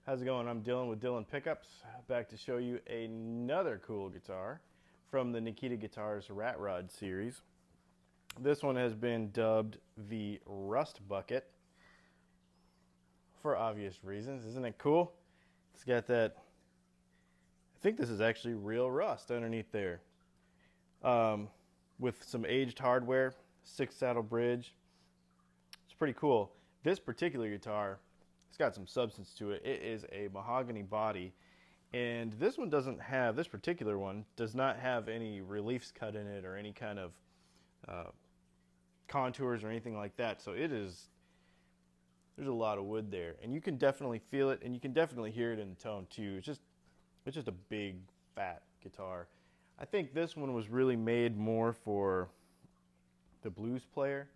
How's it going? I'm Dylan with Dylanpickups, back to show you another cool guitar from the Nikita Guitars Rat Rod series. This one has been dubbed the Rust Bucket for obvious reasons. Isn't it cool? It's got that, I think this is actually real rust underneath there. With some aged hardware, 6-saddle bridge. It's pretty cool. This particular guitar, it's got some substance to it. It is a mahogany body, and this one doesn't have, this particular one does not have any reliefs cut in it or any kind of contours or anything like that. So it is, there's a lot of wood there, and you can definitely feel it, and you can definitely hear it in the tone too. It's just a big fat guitar. I think this one was really made more for the blues player.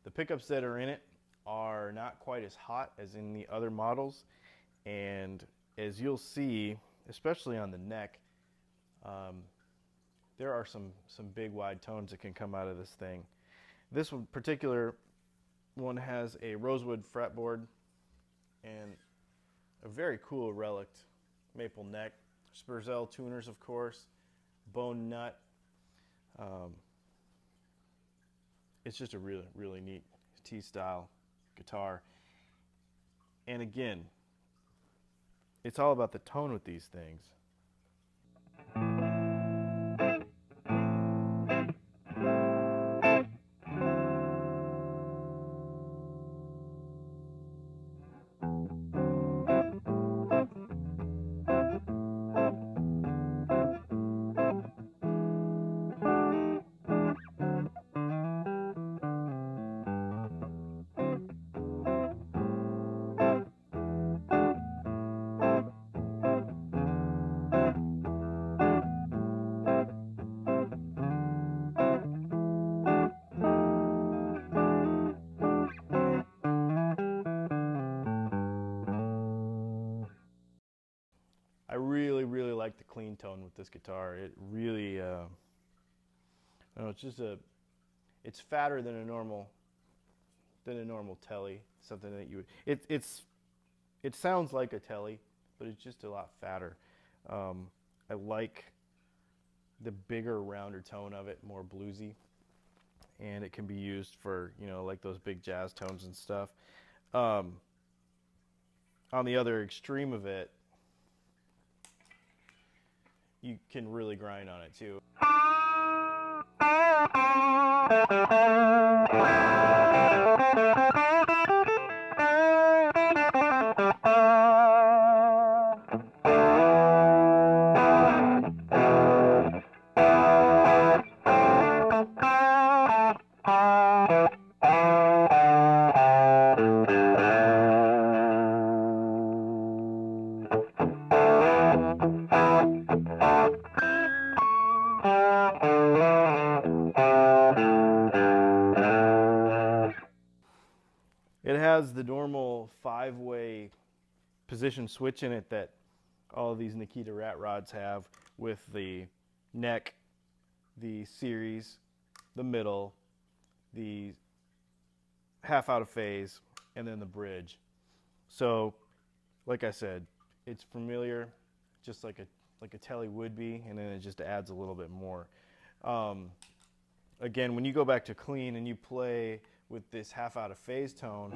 The pickups that are in it are not quite as hot as in the other models, and as you'll see, especially on the neck, there are some big wide tones that can come out of this thing. This one particular one has a rosewood fretboard and a very cool relict maple neck, Spurzell tuners, of course, bone nut. It's just a really neat T-style guitar. And again, it's all about the tone with these things. I really like the clean tone with this guitar. It really, I don't know, it's fatter than a normal telly. Something that you would, it sounds like a telly, but it's just a lot fatter. I like the bigger, rounder tone of it, more bluesy, and it can be used for, you know, like those big jazz tones and stuff. On the other extreme of it, you can really grind on it too. It has the normal 5-way position switch in it that all of these Nikita rat rods have, with the neck, the series, the middle, the half out of phase, and then the bridge. So, like I said, it's familiar, just like a telly would be, and then it just adds a little bit more. Again, when you go back to clean and you play with this half out of phase tone,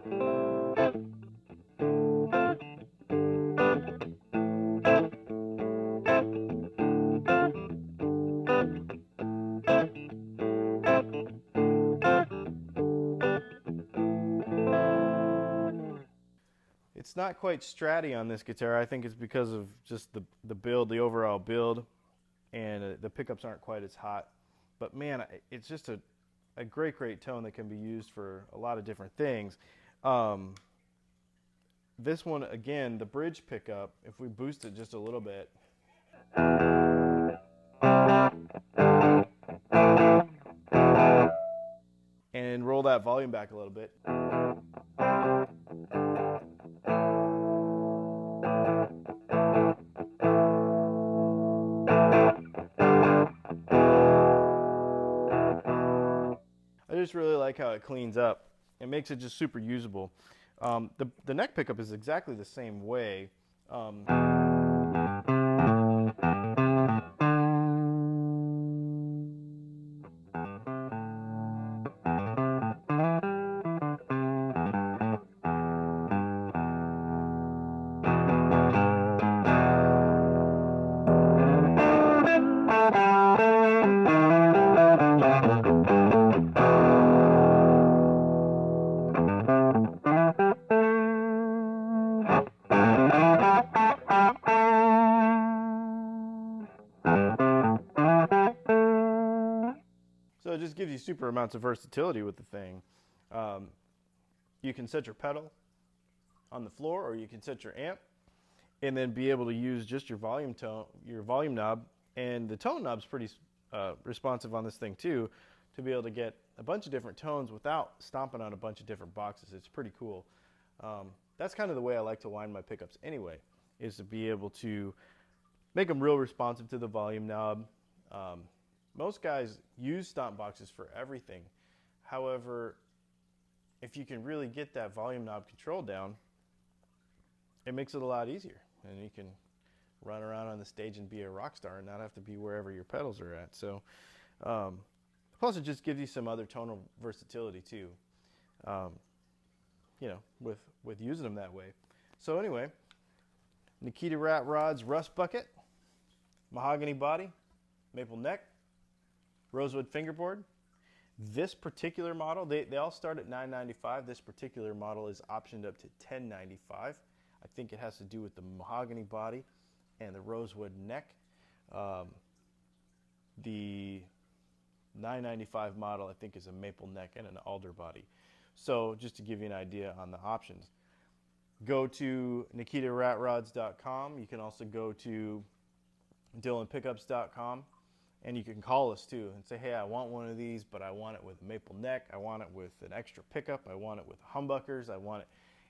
it's not quite stratty on this guitar. I think it's because of just the build, the overall build, and the pickups aren't quite as hot. But man, it's just a great tone that can be used for a lot of different things. This one, again, the bridge pickup, if we boost it just a little bit, and roll that volume back a little bit, I just really like how it cleans up. It makes it just super usable. The neck pickup is exactly the same way. So it just gives you super amounts of versatility with the thing. You can set your pedal on the floor, or you can set your amp, and then be able to use just your volume knob, and the tone knob's pretty responsive on this thing too, to be able to get a bunch of different tones without stomping on a bunch of different boxes. It's pretty cool. That's kind of the way I like to wind my pickups anyway, is to be able to make them real responsive to the volume knob. Most guys use stomp boxes for everything. However, if you can really get that volume knob control down, it makes it a lot easier, and you can run around on the stage and be a rock star and not have to be wherever your pedals are at. So plus it just gives you some other tonal versatility too, you know, with using them that way. So anyway, Nikita Rat Rods rust bucket, mahogany body, maple neck, rosewood fingerboard. This particular model, they all start at $9.95. This particular model is optioned up to $10.95. I think it has to do with the mahogany body and the rosewood neck. The $9.95 model, I think, is a maple neck and an alder body. So just to give you an idea on the options, go to NikitaRatRods.com. You can also go to Dylanpickups.com. And you can call us too and say, hey, I want one of these, but I want it with a maple neck. I want it with an extra pickup. I want it with humbuckers. I want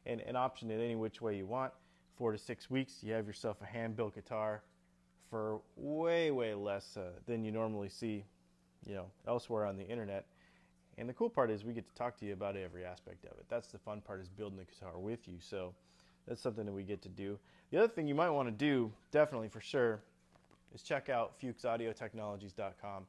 it, and option it any which way you want. 4 to 6 weeks, you have yourself a hand-built guitar for way, way less than you normally see, you know, elsewhere on the internet. And the cool part is we get to talk to you about every aspect of it. That's the fun part, is building the guitar with you. So that's something that we get to do. The other thing you might want to do, definitely for sure, is check out FuchsAudioTechnologies.com.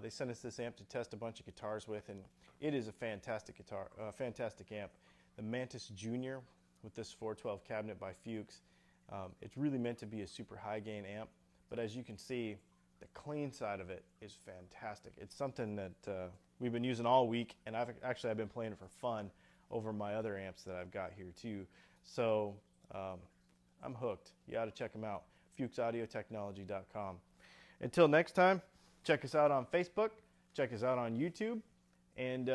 They sent us this amp to test a bunch of guitars with, and it is a fantastic guitar, fantastic amp. The Mantis Junior with this 412 cabinet by Fuchs. It's really meant to be a super high gain amp, but as you can see, the clean side of it is fantastic. It's something that we've been using all week, and I've been playing it for fun over my other amps that I've got here too. So I'm hooked. You ought to check them out. FuchsAudioTechnology.com. Until next time, check us out on Facebook, check us out on YouTube, and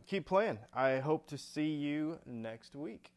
keep playing. I hope to see you next week.